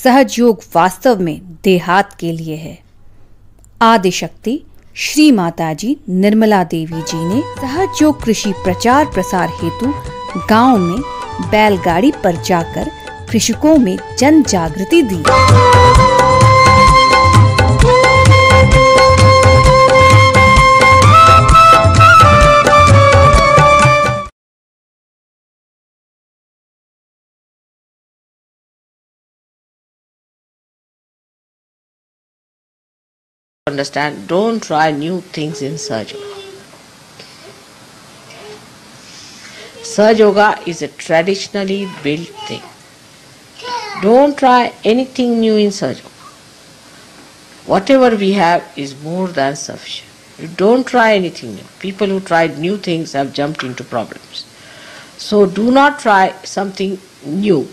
सहज योग वास्तव में देहात के लिए है। आदिशक्ति श्री माताजी निर्मला देवी जी ने सहज योग कृषि प्रचार प्रसार हेतु गांव में बैलगाड़ी पर जाकर कृषकों में जन जागृति दी। Understand, don't try new things in Sahaja Yoga. Sahaja Yoga is a traditionally built thing. Don't try anything new in Sahaja Yoga. Whatever we have is more than sufficient. You don't try anything new. People who tried new things have jumped into problems. So do not try something new.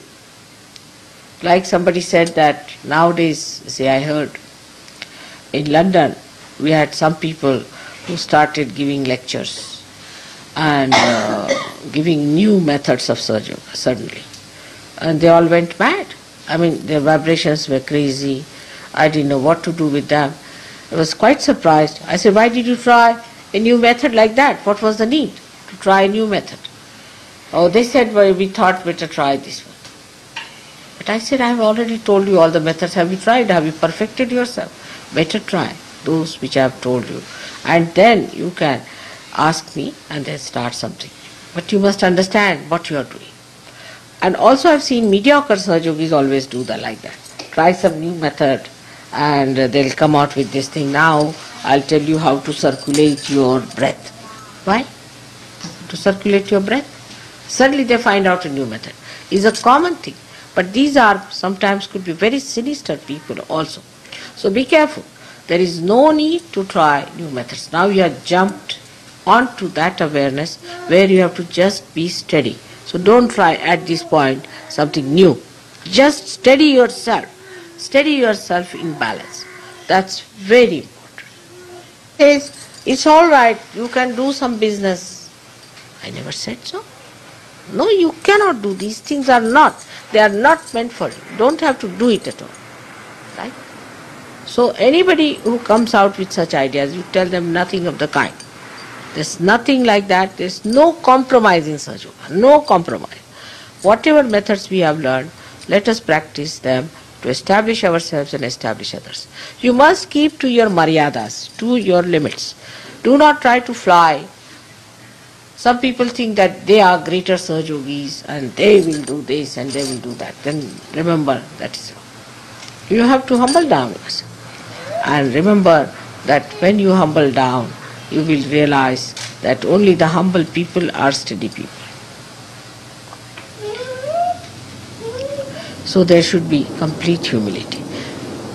Like somebody said that nowadays, say I heard, in London, we had some people who started giving lectures and giving new methods of Sahaja Yoga suddenly. And they all went mad. I mean, their vibrations were crazy. I didn't know what to do with them. I was quite surprised. I said, why did you try a new method like that? What was the need to try a new method? Oh, they said, well, we thought better try this one. But I said, I have already told you all the methods. Have you tried? Have you perfected yourself? Better try those which I have told you, and then you can ask me and then start something. But you must understand what you are doing. And also I have seen mediocre Sahaja Yogis always do that like that. Try some new method and they'll come out with this thing. Now I'll tell you how to circulate your breath. Why? To circulate your breath. Suddenly they find out a new method. It's a common thing. But these are sometimes could be very sinister people also. So be careful. There is no need to try new methods. Now you have jumped onto that awareness where you have to just be steady. So don't try at this point something new. Just steady yourself. Steady yourself in balance. That's very important. It's all right. You can do some business. I never said so. No, you cannot do. These things are not. They are not meant for you. You don't have to do it at all. Right? So anybody who comes out with such ideas, you tell them nothing of the kind. There's nothing like that. There's no compromise in Sahaja Yoga. No compromise. Whatever methods we have learned, let us practice them to establish ourselves and establish others. You must keep to your maryadas, to your limits. Do not try to fly. Some people think that they are greater Sahaja Yogis and they will do this and they will do that. Then remember that is wrong. You have to humble down yourself. And remember that when you humble down, you will realize that only the humble people are steady people. So there should be complete humility.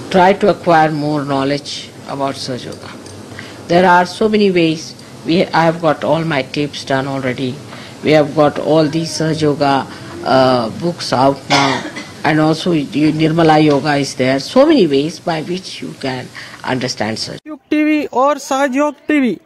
Try to acquire more knowledge about Sahaja Yoga. There are so many ways. I have got all my tapes done already. We have got all these Sahaja Yoga books out now. And also Nirmala Yoga is there. So many ways by which you can understand Sahaja योग TV और सहज योग TV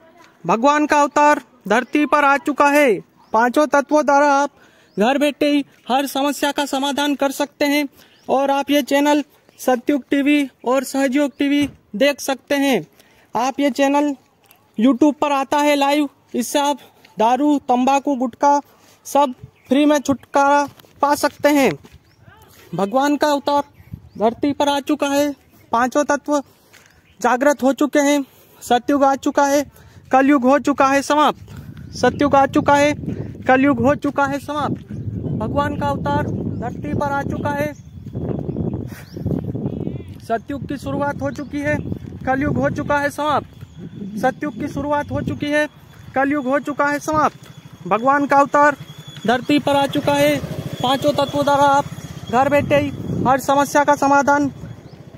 भगवान का अवतार धरती पर आ चुका है। पांचों तत्वों द्वारा आप घर बैठे ही हर समस्या का समाधान कर सकते हैं। और आप ये चैनल सतयुग टीवी और सहज योग टीवी देख सकते हैं। आप ये चैनल यूट्यूब पर आता है लाइव। इससे आप दारू, तंबाकू, गुटखा सब फ्री में छुटकारा पा सकते हैं। भगवान का अवतार धरती पर आ चुका है। पांचों तत्व जागृत हो चुके हैं। सतयुग आ चुका है, कलयुग हो चुका है समाप्त। सतयुग आ चुका है, कलयुग हो चुका है समाप्त। भगवान का अवतार धरती पर आ चुका है। सतयुग की शुरुआत हो चुकी है, कलयुग हो चुका है समाप्त। सतयुग की शुरुआत हो चुकी है, कलयुग हो चुका है समाप्त। भगवान का अवतार धरती पर आ चुका है। पांचों तत्वों द्वारा आप घर बैठे ही हर समस्या का समाधान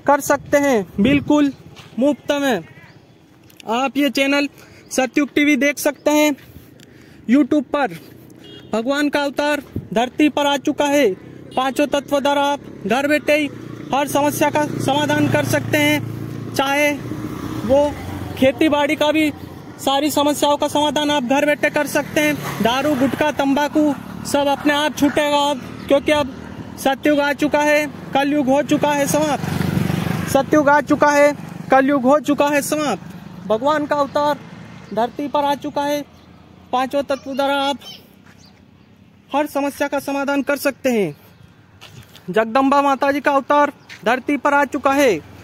कर सकते हैं, बिल्कुल मुफ्त में। आप ये चैनल सतयुग टीवी देख सकते हैं यूट्यूब पर। भगवान का अवतार धरती पर आ चुका है। पांचों तत्व द्वारा आप घर बैठे ही हर समस्या का समाधान कर सकते हैं। चाहे वो खेती बाड़ी का भी सारी समस्याओं का समाधान आप घर बैठे कर सकते हैं। दारू, गुटखा, तंबाकू सब अपने आप छूटेगा अब, क्योंकि अब सतयुग आ चुका है, कलयुग हो चुका है समाप्त। सतयुग आ चुका है, कलयुग हो चुका है समाप्त। भगवान का अवतार धरती पर आ चुका है। पांचों तत्व द्वारा आप हर समस्या का समाधान कर सकते हैं। जगदम्बा माता जी का अवतार धरती पर आ चुका है।